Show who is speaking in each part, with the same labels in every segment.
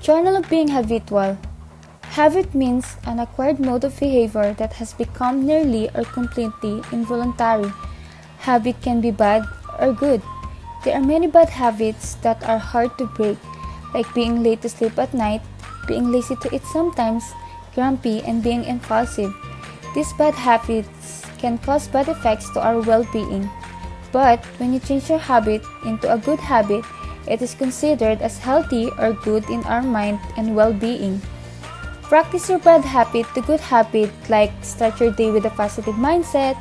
Speaker 1: Journal of being habitual. Habit means an acquired mode of behavior that has become nearly or completely involuntary. Habit can be bad or good. There are many bad habits that are hard to break, like being late to sleep at night, being lazy to eat sometimes, grumpy, and being impulsive. These bad habits can cause bad effects to our well-being. But when you change your habit into a good habit, it is considered as healthy or good in our mind and well-being. Practice your bad habit to good habit, like start your day with a positive mindset,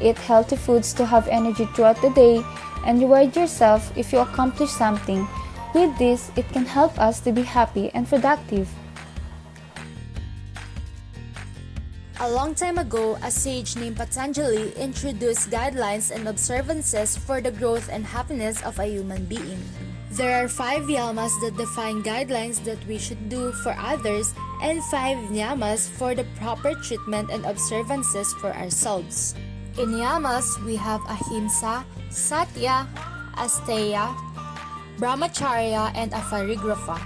Speaker 1: eat healthy foods to have energy throughout the day, and reward yourself if you accomplish something. With this, it can help us to be happy and productive.
Speaker 2: A long time ago, a sage named Patanjali introduced guidelines and observances for the growth and happiness of a human being. There are 5 yamas that define guidelines that we should do for others and 5 niyamas for the proper treatment and observances for ourselves. In yamas, we have ahimsa, satya, asteya, brahmacharya, and aparigraha.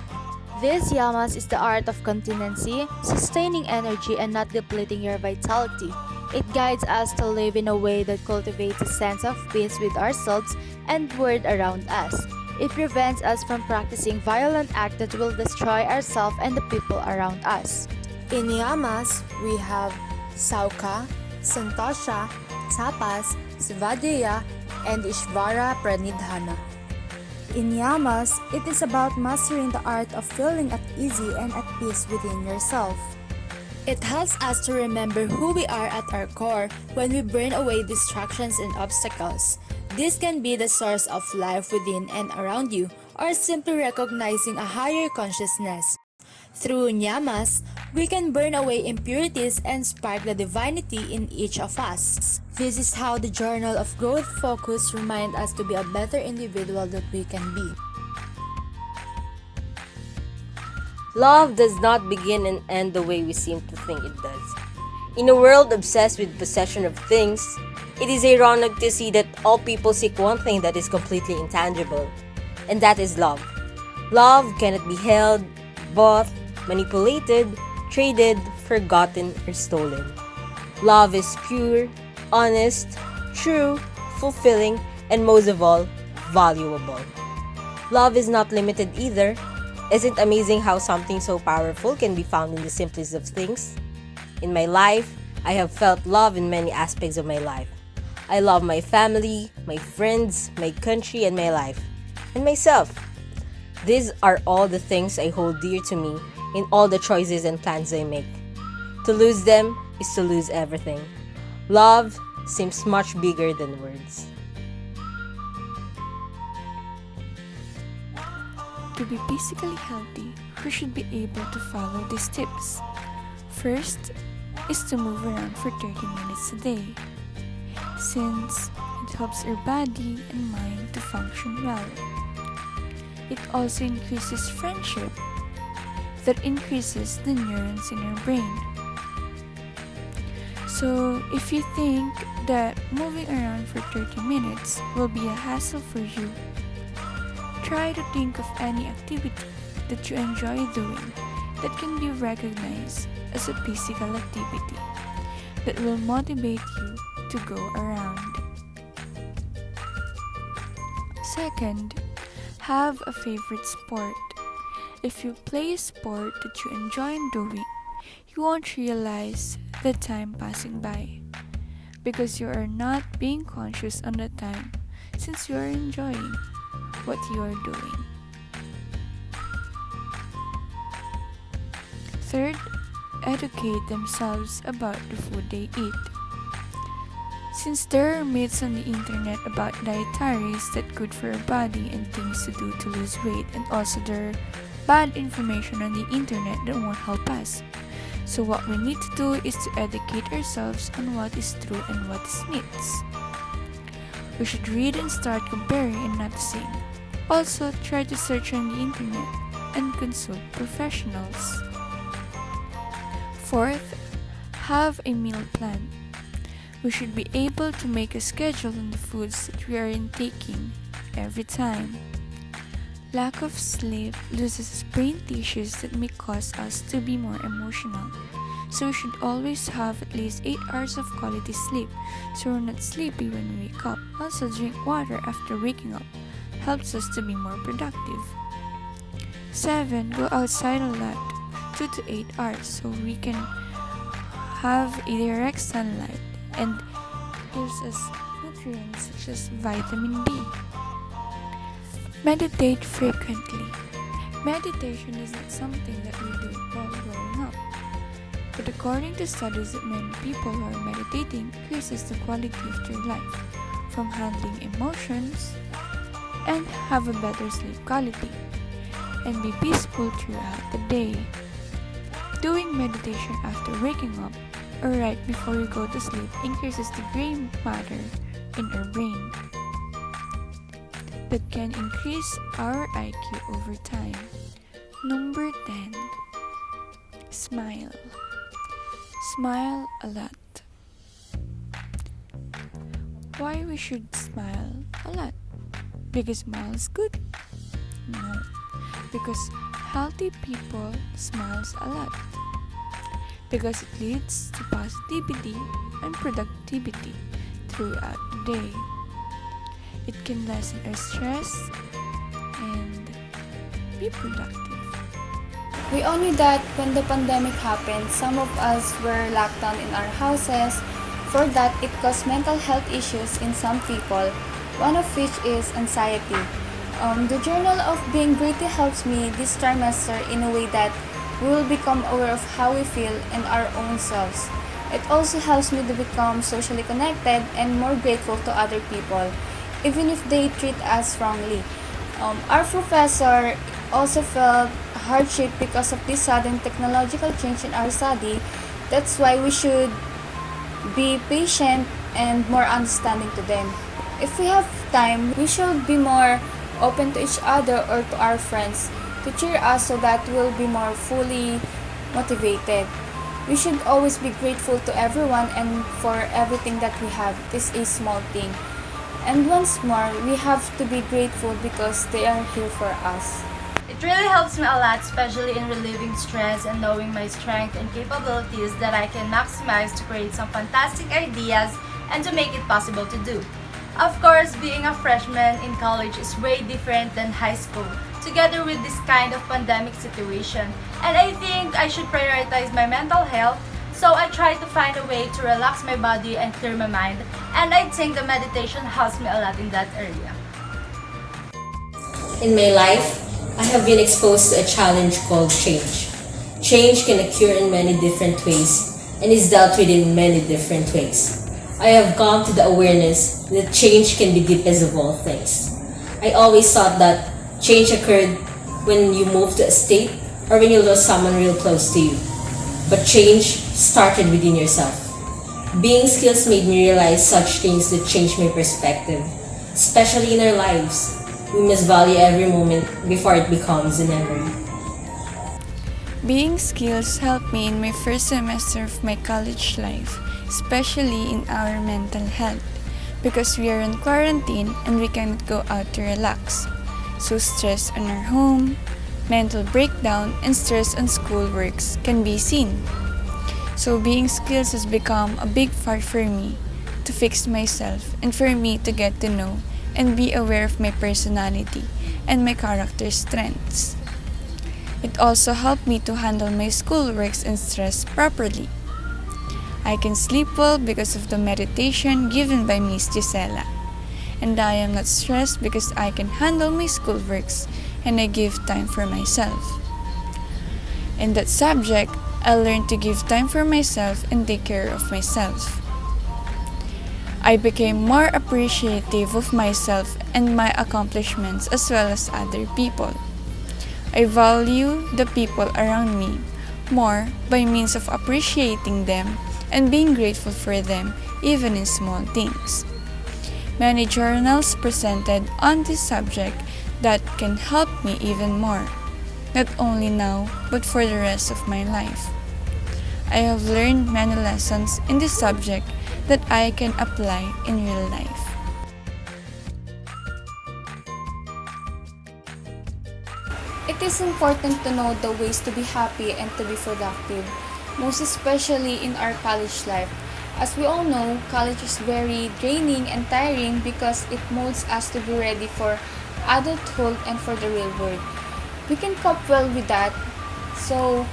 Speaker 2: These yamas is the art of continency, sustaining energy and not depleting your vitality. It guides us to live in a way that cultivates a sense of peace with ourselves and world around us. It prevents us from practicing violent acts that will destroy ourselves and the people around us. In yamas, we have sauka, santosha, tapas, svadhyaya, and ishvara pranidhana. In yamas, it is about mastering the art of feeling at ease and at peace within yourself. It helps us to remember who we are at our core when we burn away distractions and obstacles. This can be the source of life within and around you, or simply recognizing a higher consciousness. Through niyamas, we can burn away impurities and spark the divinity in each of us. This is how the Journal of Growth Focus reminds us to be a better individual that we can be.
Speaker 3: Love does not begin and end the way we seem to think it does. In a world obsessed with possession of things, it is ironic to see that all people seek one thing that is completely intangible, and that is love. Love cannot be held, bought, manipulated, traded, forgotten, or stolen. Love is pure, honest, true, fulfilling, and most of all, valuable. Love is not limited either. Isn't it amazing how something so powerful can be found in the simplest of things? In my life, I have felt love in many aspects of my life. I love my family, my friends, my country, and my life, and myself. These are all the things I hold dear to me in all the choices and plans I make. To lose them is to lose everything. Love seems much bigger than words.
Speaker 4: To be physically healthy, we should be able to follow these tips. First is to move around for 30 minutes a day, since it helps our body and mind to function well. It also increases friendship, that increases the neurons in our brain. So, if you think that moving around for 30 minutes will be a hassle for you, try to think of any activity that you enjoy doing that can be recognized as a physical activity that will motivate you to go around. Second, have a favorite sport. If you play a sport that you enjoy doing, you won't realize the time passing by because you are not being conscious on the time since you are enjoying what you are doing. Third, educate themselves about the food they eat. Since there are myths on the internet about dietaries that good for our body and things to do to lose weight, and also there are bad information on the internet that won't help us. So what we need to do is to educate ourselves on what is true and what is myths. We should read and start comparing and not saying. Also, try to search on the internet and consult professionals. Fourth, have a meal plan. We should be able to make a schedule on the foods that we are intaking every time. Lack of sleep loses brain tissues that may cause us to be more emotional. So we should always have at least 8 hours of quality sleep so we're not sleepy when we wake up. Also, drink water after waking up helps us to be more productive. 7. Go outside a lot, 2 to 8 hours, so we can have a direct sunlight and gives us nutrients such as vitamin D. Meditate frequently. Meditation is not something that we do while growing up, but according to studies that many people who are meditating increases the quality of their life, from handling emotions and have a better sleep quality, and be peaceful throughout the day. Doing meditation after waking up or right before we go to sleep increases the gray matter in our brain that can increase our IQ over time. Number 10. Smile. Smile a lot. Why we should smile a lot? Because smile is good? No. Because healthy people smiles a lot. Because it leads to positivity and productivity throughout the day. It can lessen our stress and be productive.
Speaker 1: We all knew that when the pandemic happened, some of us were locked down in our houses. For that, it caused mental health issues in some people, one of which is anxiety. The journal of being gritty helps me this trimester in a way that we will become aware of how we feel and our own selves. It also helps me to become socially connected and more grateful to other people, even if they treat us wrongly. Our professor also felt hardship because of this sudden technological change in our study. That's why we should be patient and more understanding to them. If we have time, we should be more open to each other or to our friends to cheer us so that we'll be more fully motivated. We should always be grateful to everyone and for everything that we have. This is a small thing. And once more, we have to be grateful because they are here for us.
Speaker 2: It really helps me a lot, especially in relieving stress and knowing my strength and capabilities that I can maximize to create some fantastic ideas and to make it possible to do. Of course, being a freshman in college is way different than high school, together with this kind of pandemic situation. And I think I should prioritize my mental health, so I try to find a way to relax my body and clear my mind. And I think the meditation helps me a lot in that area.
Speaker 3: In my life, I have been exposed to a challenge called change. Change can occur in many different ways and is dealt with in many different ways. I have come to the awareness that change can be the deepest of all things. I always thought that change occurred when you move to a state or when you lose someone real close to you. But change started within yourself. Being skills made me realize such things that changed my perspective, especially in our lives. We must value every moment before it becomes a memory.
Speaker 4: Being skills helped me in my first semester of my college life, especially in our mental health, because we are in quarantine and we cannot go out to relax. So stress on our home, mental breakdown, and stress on schoolworks can be seen. So being skills has become a big part for me to fix myself and for me to get to know and be aware of my personality and my character strengths. It also helped me to handle my schoolworks and stress properly. I can sleep well because of the meditation given by Miss Gisela. And I am not stressed because I can handle my schoolworks and I give time for myself. In that subject, I learned to give time for myself and take care of myself. I became more appreciative of myself and my accomplishments as well as other people. I value the people around me more by means of appreciating them and being grateful for them even in small things. Many journals presented on this subject that can help me even more, not only now but for the rest of my life. I have learned many lessons in this subject that I can apply in real life.
Speaker 1: It is important to know the ways to be happy and to be productive, most especially in our college life. As we all know, college is very draining and tiring because it molds us to be ready for adulthood and for the real world. We can cope well with that. So,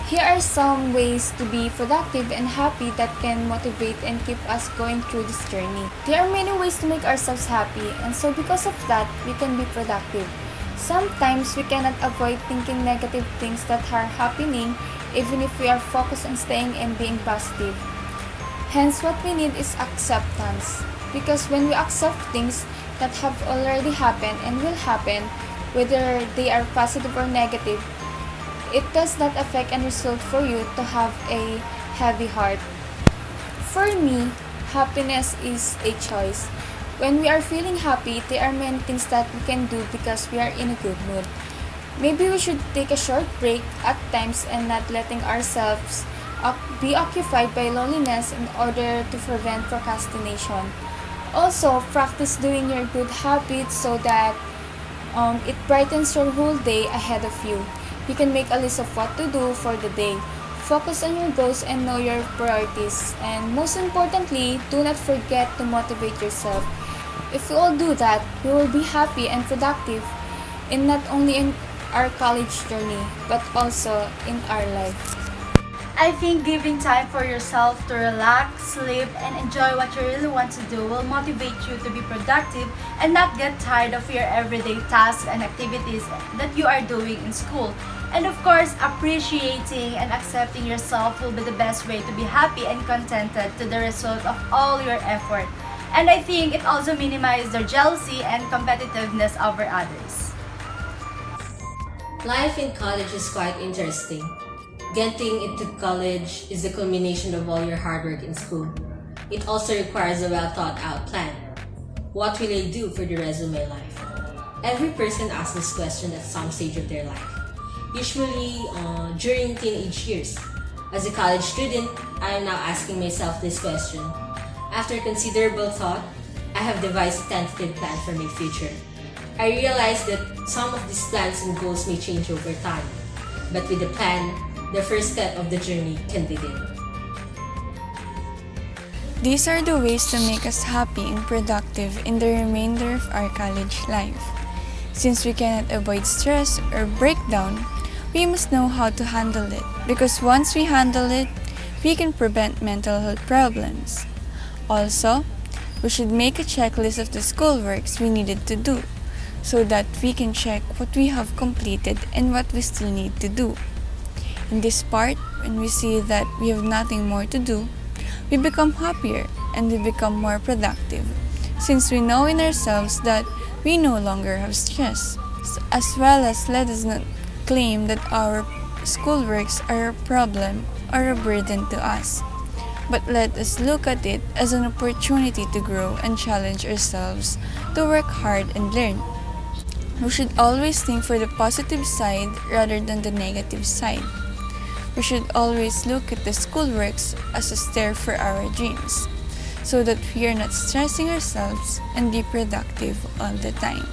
Speaker 1: here are some ways to be productive and happy that can motivate and keep us going through this journey. There are many ways to make ourselves happy, and so because of that, we can be productive. Sometimes we cannot avoid thinking negative things that are happening even if we are focused on staying and being positive. Hence, what we need is acceptance. Because when we accept things that have already happened and will happen, whether they are positive or negative, it does not affect and result for you to have a heavy heart. For me, happiness is a choice. When we are feeling happy, there are many things that we can do because we are in a good mood. Maybe we should take a short break at times and not letting ourselves be occupied by loneliness in order to prevent procrastination. Also, practice doing your good habits so that it brightens your whole day ahead of you. You can make a list of what to do for the day. Focus on your goals and know your priorities. And most importantly, do not forget to motivate yourself. If we all do that, we will be happy and productive in not only in our college journey, but also in our life.
Speaker 5: I think giving time for yourself to relax, sleep, and enjoy what you really want to do will motivate you to be productive and not get tired of your everyday tasks and activities that you are doing in school. And of course, appreciating and accepting yourself will be the best way to be happy and contented to the result of all your effort. And I think it also minimizes the jealousy and competitiveness over others.
Speaker 3: Life in college is quite interesting. Getting into college is the culmination of all your hard work in school. It also requires a well thought out plan. What will I do for the rest of my life? Every person asks this question at some stage of their life, usually during teenage years. As a college student, I am now asking myself this question. After considerable thought, I have devised a tentative plan for my future. I realize that some of these plans and goals may change over time, but with a plan, the first step of the journey can begin.
Speaker 4: These are the ways to make us happy and productive in the remainder of our college life. Since we cannot avoid stress or breakdown, we must know how to handle it, because once we handle it, we can prevent mental health problems. Also, we should make a checklist of the schoolworks we needed to do, so that we can check what we have completed and what we still need to do. In this part, when we see that we have nothing more to do, we become happier and we become more productive, since we know in ourselves that we no longer have stress. As well as, let us not claim that our schoolworks are a problem or a burden to us, but let us look at it as an opportunity to grow and challenge ourselves to work hard and learn. We should always think for the positive side rather than the negative side. We should always look at the schoolworks as a stair for our dreams, so that we are not stressing ourselves and be productive all the time.